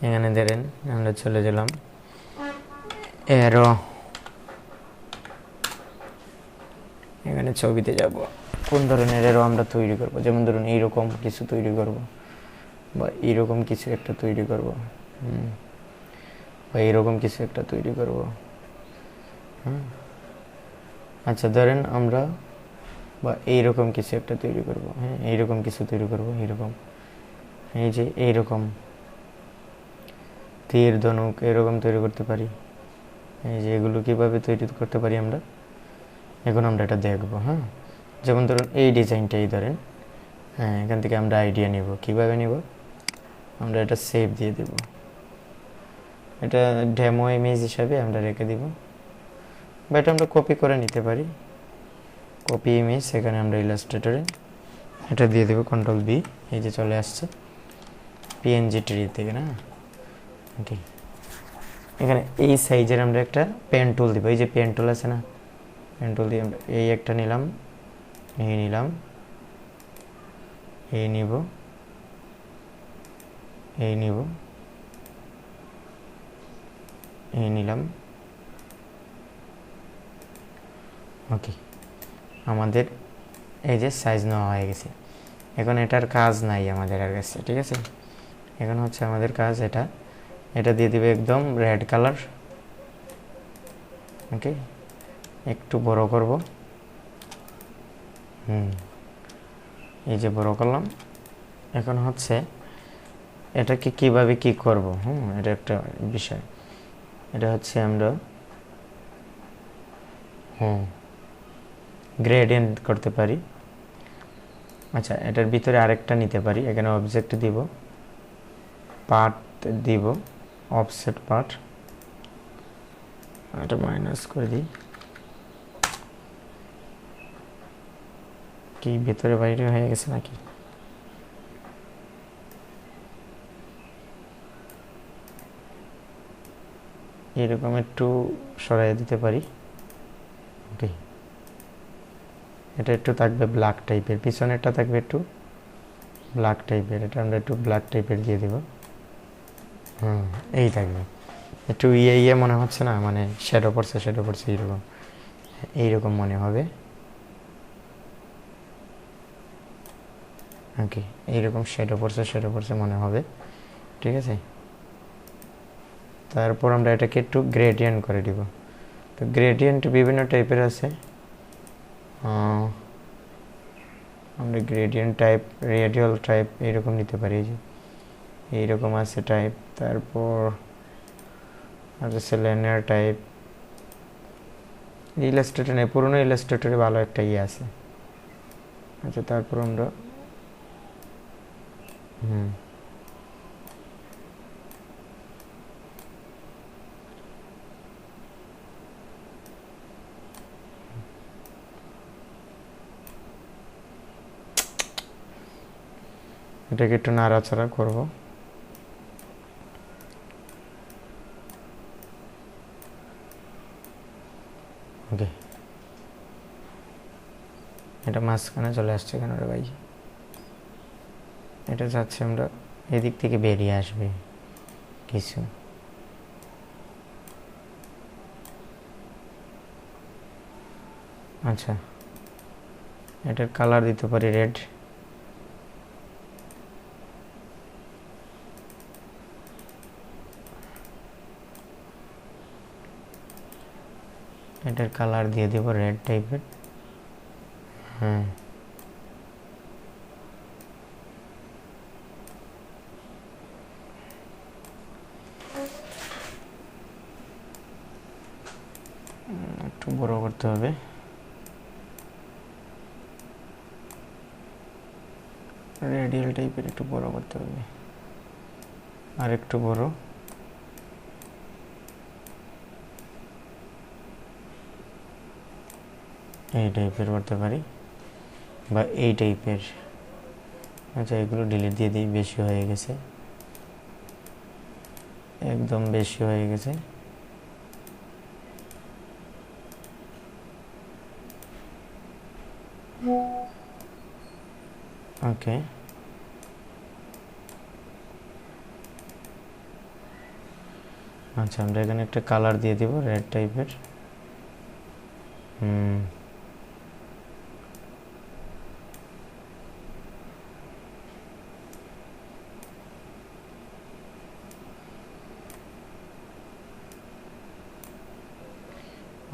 এখানে ধরেন আমরা চলে গেলাম এরো, এখানে ছবিতে যাব, কোন ধরনের এরো আমরা তৈরি করব। যেমন ধরুন এইরকম কিছু তৈরি করব, বা এইরকম কিছু একটা তৈরি করব, বা এইরকম কিছু একটা তৈরি করব। আচ্ছা, ধরেন আমরা বা এইরকম কিছু একটা তৈরি করব, হ্যাঁ, এইরকম কিছু তৈরি করব, এইরকম, এই যে এইরকম তীর ধনুক এরকম তৈরি করতে পারি। এই যে এগুলো কীভাবে তৈরি করতে পারি আমরা, এখন আমরা এটা দেখব। হ্যাঁ, যেমন ধরুন এই ডিজাইনটাই ধরেন, হ্যাঁ, এখান থেকে আমরা আইডিয়া নিব। কিভাবে নিব? আমরা এটা সেভ দিয়ে দেব, এটা ডেমো ইমেজ হিসাবে আমরা রেখে দিব, বা এটা আমরা কপি করে নিতে পারি। কপি ইমেজ, এখানে আমরা ইলাস্ট্রেটরে এটা দিয়ে দেবো, কন্ট্রোল বি, এই যে চলে আসছে পিএনজি ট্রি থেকে, না? ওকে, এখানে এই সাইজের আমরা একটা পেন টুল দিব, এই যে পেন টুল আছে না, পেন টুল দিয়ে আমরা এই একটা নিলাম, এই নিলাম, এই নিব, এই নিব, এই নিলাম। ওকে, আমাদের এই যে সাইজ নেওয়া হয়ে গেছে। এখন এটার কাজ নাই আমাদের আর কাছে, ঠিক আছে। এখন হচ্ছে আমাদের কাজ এটা, এটা দিয়ে দিবে একদম রেড কালার। ওকে, একটু বড় করব, এই যে বড় করলাম। এখন হচ্ছে এটাকে কিভাবে কি করব, এটা একটা বিষয়। এটা হচ্ছে আমরা গ্রেডিয়েন্ট করতে পারি। আচ্ছা, এটার ভিতরে আরেকটা নিতে পারি, এখানে অবজেক্ট দিব, পার্ট দিব, অফসেট পার্ট, এটা মাইনাস করে দিই। কি ভেতরে বাইরে হয়ে গেছে নাকি? এরকম একটু সরাই দিতে পারি। ওকে, এটা একটু থাকবে ব্ল্যাক টাইপের, পিছনেরটা থাকবে একটু ব্ল্যাক টাইপের, এটা আমরা একটু ব্ল্যাক টাইপের দিয়ে দেব। এই থাকবে একটু ইয়ে মনে হচ্ছে না, মানে শ্যাডো পড়ছে এইরকম, এইরকম মনে হবে। ওকে, এইরকম শ্যাডো পড়ছে মনে হবে, ঠিক আছে। তারপর আমরা এটাকে একটু গ্রেডিয়েন্ট করে দিব। তো তো গ্রেডিয়েন্ট বিভিন্ন টাইপের আছে, আমরা গ্রেডিয়েন্ট টাইপ, রেডিয়াল টাইপ এইরকম নিতে পারি। যে এইরকম আছে টাইপ, তারপর আছে লিনিয়ার টাইপ। ইলাস্ট্রেটর নেই, পুরোনো ইলাস্ট্রেটরে ভালো একটা ইয়ে আছে। আচ্ছা, তারপর আমরা এটাকে একটু নাড়াচাড়া করব। ওকে, এটা মাঝখানে চলে আসছে কেন রে ভাই? এটা চাচ্ছি আমরা এদিক থেকে বেরিয়ে আসবে কিছু। আচ্ছা, এটার কালার দিতে পারি রেড। এটার কালার দিয়ে দেব রেড টাইপের। হ্যাঁ, একটু বড় করতে হবে। রেডিয়াল টাইপের একটু বড় করতে হবে, আর একটু বড়। এই টাইপের করতে পারি, বা এই টাইপের। আচ্ছা, এগুলো ডিলিট দিয়ে দিই, বেশি হয়ে গেছে, একদম বেশি হয়ে গেছে। ওকে, আচ্ছা, আমরা এখানে একটা কালার দিয়ে দিব রেড টাইপের।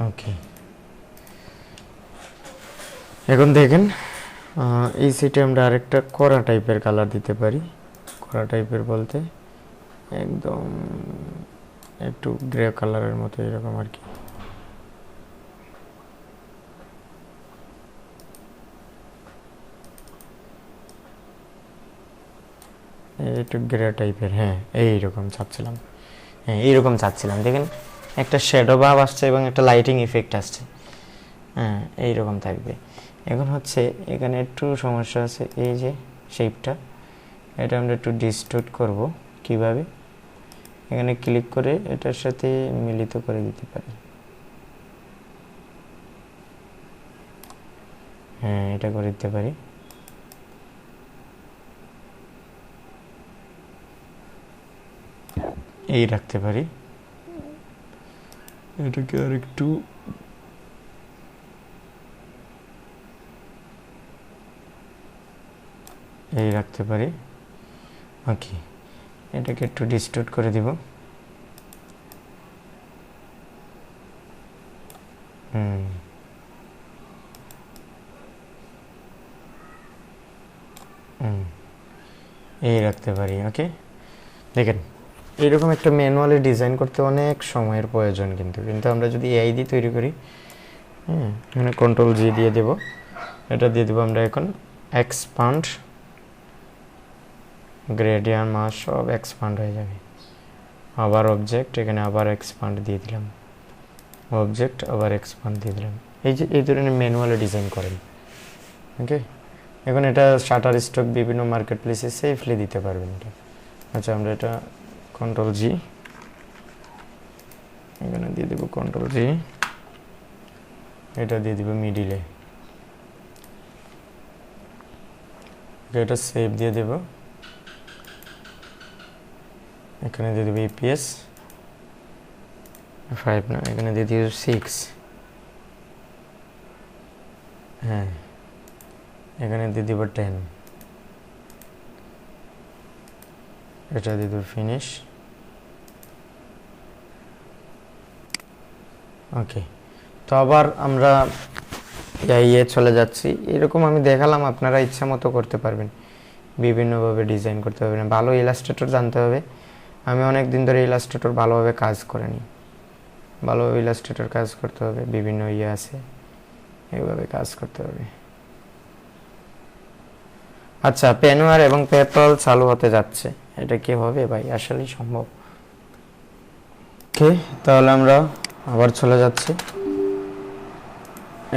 ওকে, এখন দেখেন এই সিটে আমরা আরেকটা কড়া টাইপের কালার দিতে পারি। কড়া টাইপের বলতে একদম একটু গ্রে কালারের মতো, এরকম আর কি। একটু গ্রে টাইপের, হ্যাঁ এইরকম চাচ্ছিলাম। হ্যাঁ, এইরকম চাচ্ছিলাম। দেখেন একটা শ্যাডো ভাব আসছে এবং একটা লাইটিং ইফেক্ট আসছে। হ্যাঁ, এইরকম থাকবে। এখন হচ্ছে এখানে একটু সমস্যা আছে, এই যে শেপটা, এটা আমরা একটু ডিস্টোর্ট করব। কিভাবে? এখানে ক্লিক করে এটার সাথে মিলিত করে দিতে পারি। হ্যাঁ, এটা করে দিতে পারি। এই রাখতে পারি। এটাকে আর একটু এই রাখতে পারি। ওকে, এটাকে একটু ডিস্টোর্ট করে দিব। এই রাখতে পারি। ওকে, দেখেন এইরকম একটা ম্যানুয়ালি ডিজাইন করতে অনেক সময়ের প্রয়োজন, কিন্তু আমরা যদি এআই দিয়ে তৈরি করি, এখানে কন্ট্রোল জি দিয়ে দেব। এটা দিয়ে দেবো আমরা এখন এক্সপান্ড, গ্রেডিয়েন্ট মাস সব এক্সপান্ড হয়ে যাবে। আবার অবজেক্ট, এখানে আবার এক্সপান্ড দিয়ে দিলাম, অবজেক্ট আবার এক্সপান্ড দিয়ে দিলাম। এই যে এই ধরনের ম্যানুয়ালি ডিজাইন করেন। ওকে, এখন এটা শাটার স্টক বিভিন্ন মার্কেট প্লেসে সেফলি দিতে পারবেন এটা। আচ্ছা, আমরা এটা কন্ট্রোল জি, এখানে দিয়ে দেবো কন্ট্রোল জি, এটা দিয়ে দিব মিডিলে, এটা সেভ দিয়ে দেব। এখানে দিয়ে দেবো ইপিএস 5 না, এখানে দিয়ে দিব 6। হ্যাঁ, এখানে দিয়ে দিব 10, এটা দিয়ে দেবো ফিনিশ। ওকে, তো আবার আমরা ইয়ে চলে যাচ্ছি। এরকম আমি দেখালাম, আপনারা ইচ্ছা মতো করতে পারবেন, বিভিন্নভাবে ডিজাইন করতে পারবেন। ভালো ইলাস্ট্রেটর জানতে হবে। আমি অনেক দিন ধরে ইলাস্ট্রেটর ভালোভাবে কাজ করিনি, ভালোভাবে ইলাস্ট্রেটর কাজ করতে হবে, বিভিন্ন ইয়ে আছে, এইভাবে কাজ করতে হবে। আচ্ছা, পেনওয়ার এবং পেপ্যাল চালু হতে যাচ্ছে, এটা কি হবে ভাই? আসলেই সম্ভব? ওকে, তাহলে আমরা আবার চলে যাচ্ছি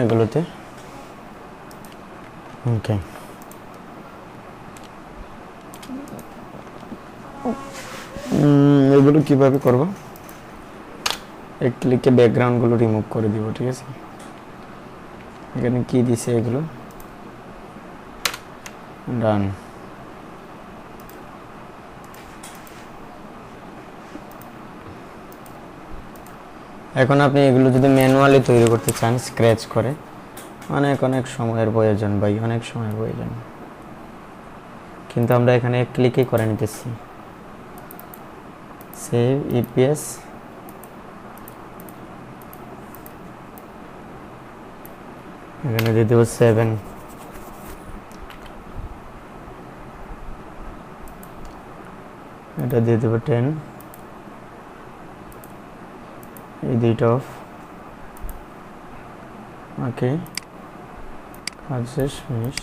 এগুলোতে। ওকে, এগুলো কিভাবে করব? এক ক্লিকে ব্যাকগ্রাউন্ডগুলো রিমুভ করে দিব, ঠিক আছে? এখানে কি দিছে এগুলো? ডান। এখন আপনি এগুলো যদি ম্যানুয়ালি তৈরি করতে চান স্ক্র্যাচ করে, অনেক সময়ের প্রয়োজন ভাই, অনেক সময়ের প্রয়োজন। কিন্তু আমরা এখানে এক ক্লিকেই করে নিতেছি। সেভ ইপিএস, এখানে দিয়ে দেবো 7, এটা দিয়ে দেবো 10, এই দুইটা অফ। ওকে, কাজ শেষ, ফিনিশ।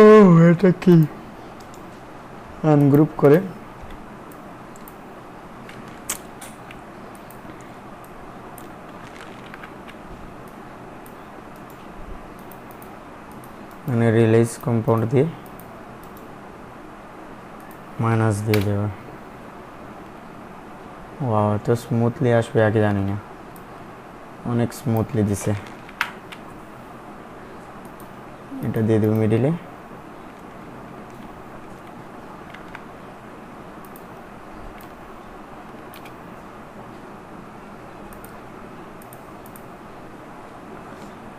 ও, এটা কি আনগ্রুপ করে মানে রিলিজ কম্পাউন্ড দিয়ে মাইনাস দিয়ে দেওয়া। ওয়াও, তো স্মুথলি আসবে আগে জানি না, অনেক স্মুথলি দিছে। এটা দিয়ে দেবো মিডিলে,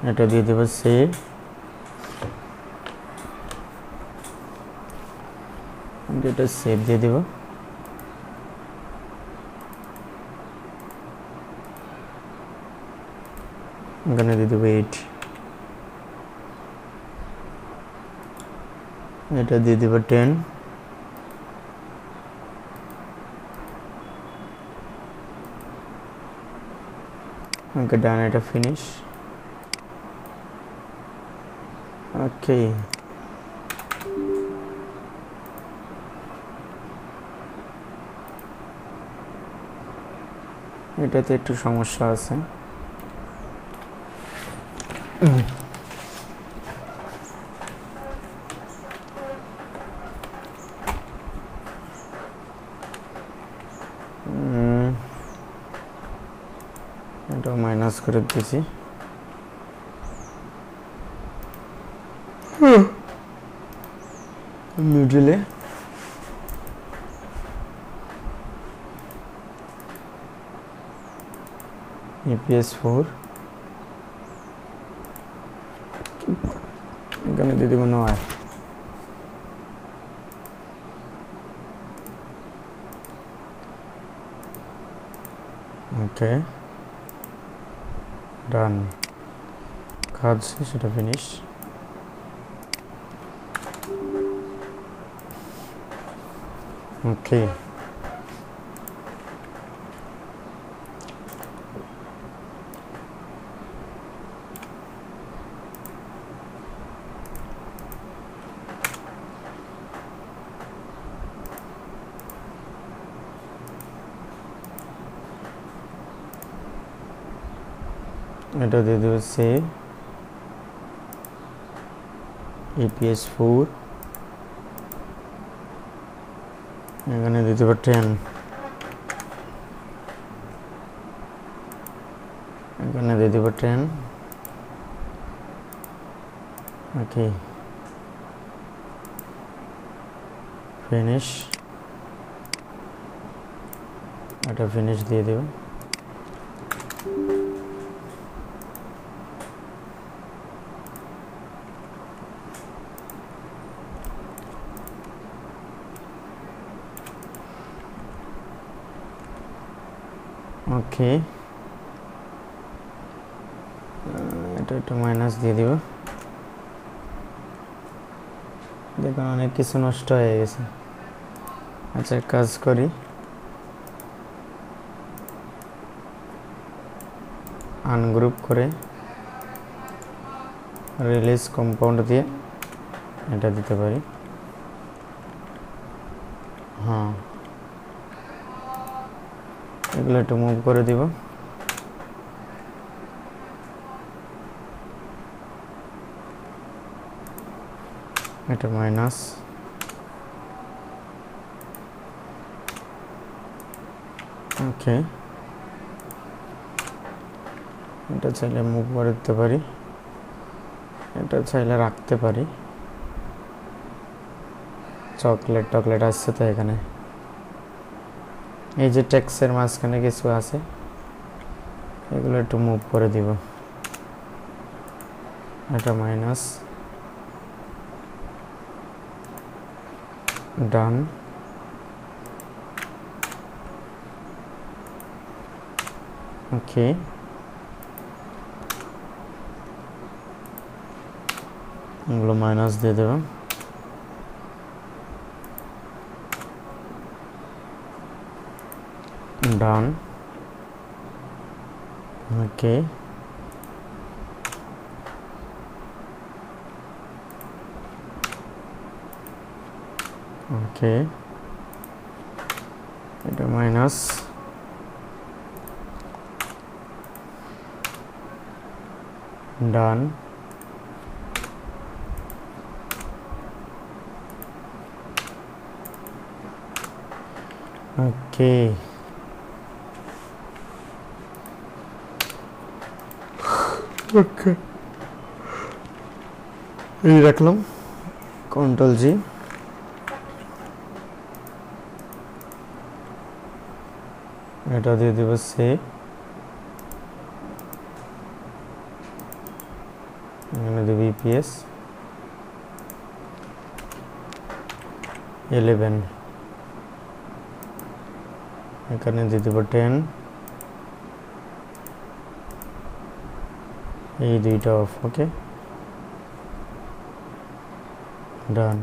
এটা দিয়ে দেবো সেভ, এটা সেভ দিয়ে দেবো। এখানে দিয়ে দেবো 8, এটা দিয়ে দেবো 10, ওকে ডান, এটা ফিনিশ। ওকে, এটাতে একটু সমস্যা আছে। এটা মাইনাস করে দিয়েছি। মিডিলে EPS 4, এখানে দিয়ে দেবো 9। ওকে, ডান, কাজ সেটা ফিনিশ। ওকে, এটা দিয়ে দেবো সেভ EPS 4, এখানে দিয়ে দেবো 10, এখানে দিয়ে দেবো 10। ওকে, ফিনিশ, এটা ফিনিশ দিয়ে দেবো। ওকে, এটা একটু মাইনাস দিয়ে দিব। দেখুন অনেক কিছু নষ্ট হয়ে গেছে। আচ্ছা কাজ করি, আনগ্রুপ করে রিলিজ কম্পাউন্ড দিয়ে এটা দিতে পারি। হ্যাঁ, এগুলো একটু মুভ করে দিব। এটা মাইনাস, ওকে, এটা চাইলে মুভ করে দিতে পারি, এটা চাইলে রাখতে পারি। চকলেট টকলেট আসছে তো এখানে, এই যে টেক্সের মাঝখানে কিছু আছে এগুলো একটু মুভ করে দিব। এটা মাইনাস, ডান, ওকে, এগুলো মাইনাস দিয়ে দেব। ডান, ওকে, ওকে, এটা মাইনাস, ডান, ওকে, ওকে, এই রাখলাম, কন্ট্রোল জি, এটা দিয়ে দেব সেভ, এখানে দেব ইপিএস 11, এখানে দিয়ে দেব 10, এই দুইটা অফ, ওকে, ডান,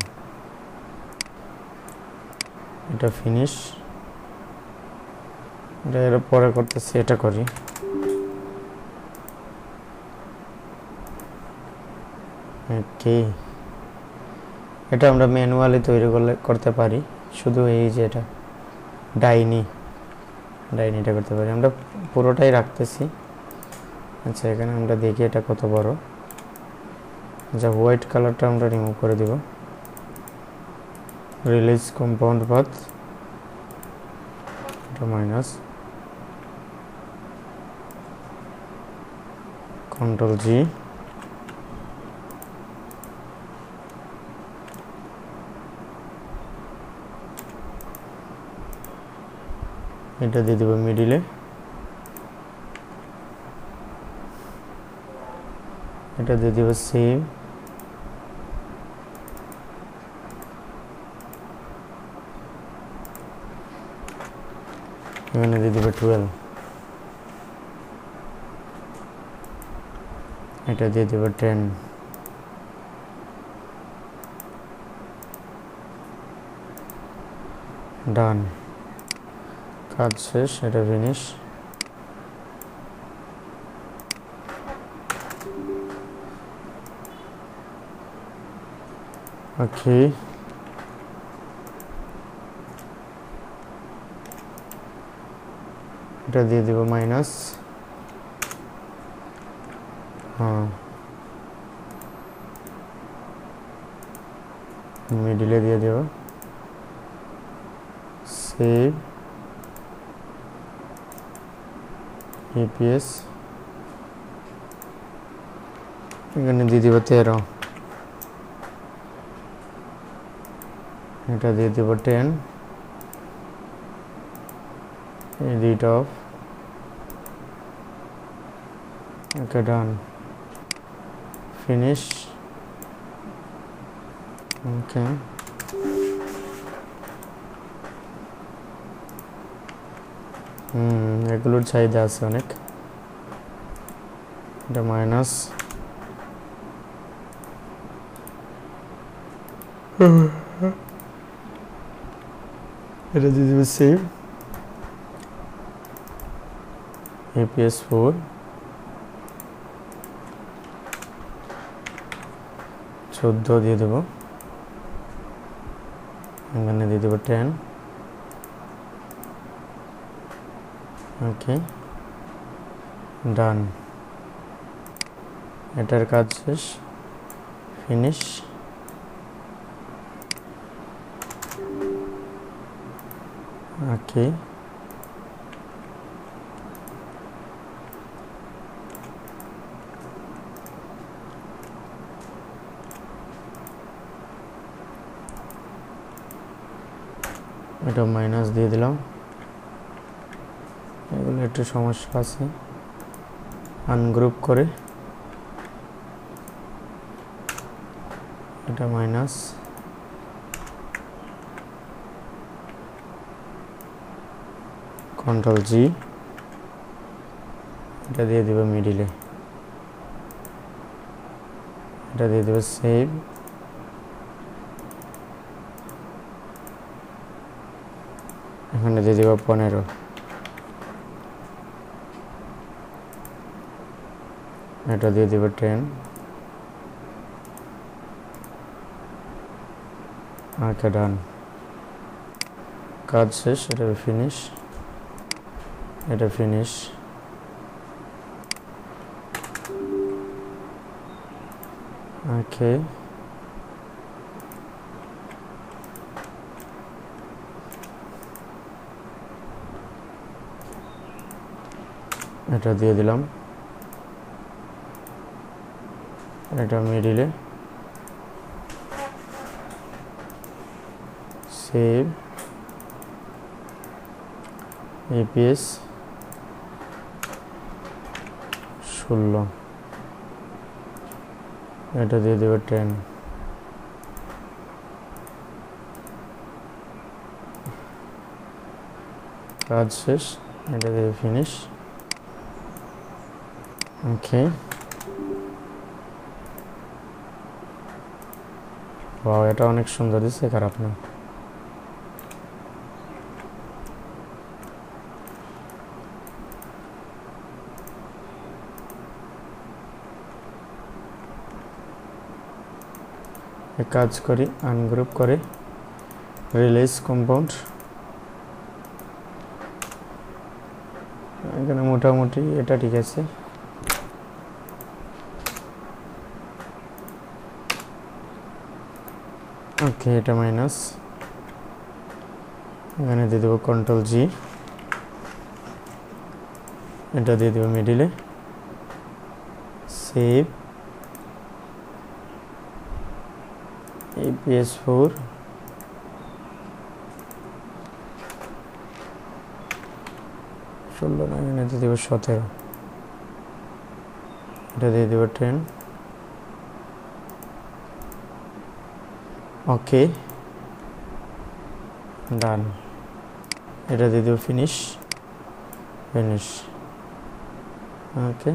এটা ফিনিশ। এটা এর পরে করতেছি, এটা করি, ওকে, এটা আমরা ম্যানুয়ালি তৈরি করতে পারি, শুধু এই যে এটা ডাইনিটা করতে পারি, আমরা পুরোটাই রাখতেছি। আচ্ছা এখানে আমরা দেখি এটা কত বড়। আচ্ছা হোয়াইট কালারটা আমরা রিমুভ করে দিব, রিলিজ কম্পাউন্ড পাথ, এটা মাইনাস, কন্ট্রোল জি, এটা দিয়ে দেব মিডিলে, এটা দিয়ে দেব সেভ, এখানে দিয়ে দেব 12, এটা দিয়ে দেব 10, ডান, কাজ শেষ, এটা ফিনিশ। ওকে, এটা দিয়ে দেব মাইনাস, হ্যাঁ মিডিলে দিয়ে দেব সেভ, ইপিএস এখানে দিয়ে দেব 13, এটা দিয়ে দেব 10, edit off, okay, done, finish, okay, এগুলোর চাহিদা আছে অনেক। এটা মাইনাস, এটা দিয়ে দেবে সেভ APS 4, 14 দিয়ে দেবো, এখানে দিয়ে দেবো 10। ওকে, ডান, এটার কাজ শেষ, ফিনিশ। ওকে, এটা মাইনাস দিয়ে দিলাম, এগুলো একটু সমস্যা আছে, আনগ্রুপ করে এটা মাইনাস, কন্ট্রোল জি, এটা দিয়ে দেব মিডিলে, এটা দিয়ে দেব সেভ, এখানে দিয়ে দেব 15, এটা দিয়ে দেব 10। ওকে, ডান, কাজ শেষ, এটা ফিনিশ, এটা ফিনিশ। ওকে, এটা দিয়ে দিলাম, এটা মিডিলে, সেভ APS 16, এটা দিয়ে দেবে 10। কাজ শেষ, এটা দিয়ে ফিনিশ। ওকে, ওয়াও, এটা অনেক সুন্দর দিচ্ছে, খারাপ না। কাজ করি, আনগ্রুপ করে রিলিজ কম্পাউন্ড, এখানে মোটামুটি এটা ঠিক আছে। ওকে, এটা মাইনাস, এখানে দিয়ে দেবো কন্ট্রোল জি, এটা দিয়ে দেবো মিডিলে, সেভ APS 4, না, এখানে দিয়ে দেবো 17, এটা দিয়ে দেবো 10। ওকে, ডান, এটা দিয়ে দেবো ফিনিশ, ফিনিশ। ওকে,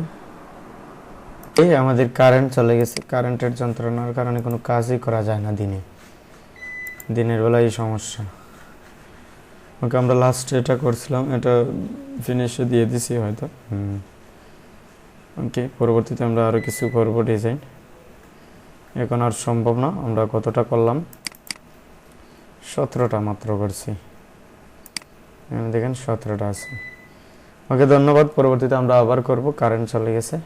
এই আমাদের কারেন্ট চলে গেছে, কারেন্টের যন্ত্রণার কারণে কোনো কাজই করা যায় না দিনের বেলায় এই সমস্যা। ওকে, আমরা লাস্টে এটা করছিলাম, এটা ফিনিশে দিয়ে দিছি হয়তো। ওকে, পরবর্তীতে আমরা আরও কিছু করব ডিজাইন, এখন আর সম্ভব না। আমরা কতটা করলাম, 17টা মাত্র করছি, দেখেন 17টা আছে। ওকে, ধন্যবাদ। পরবর্তীতে আমরা আবার করব, কারেন্ট চলে গেছে।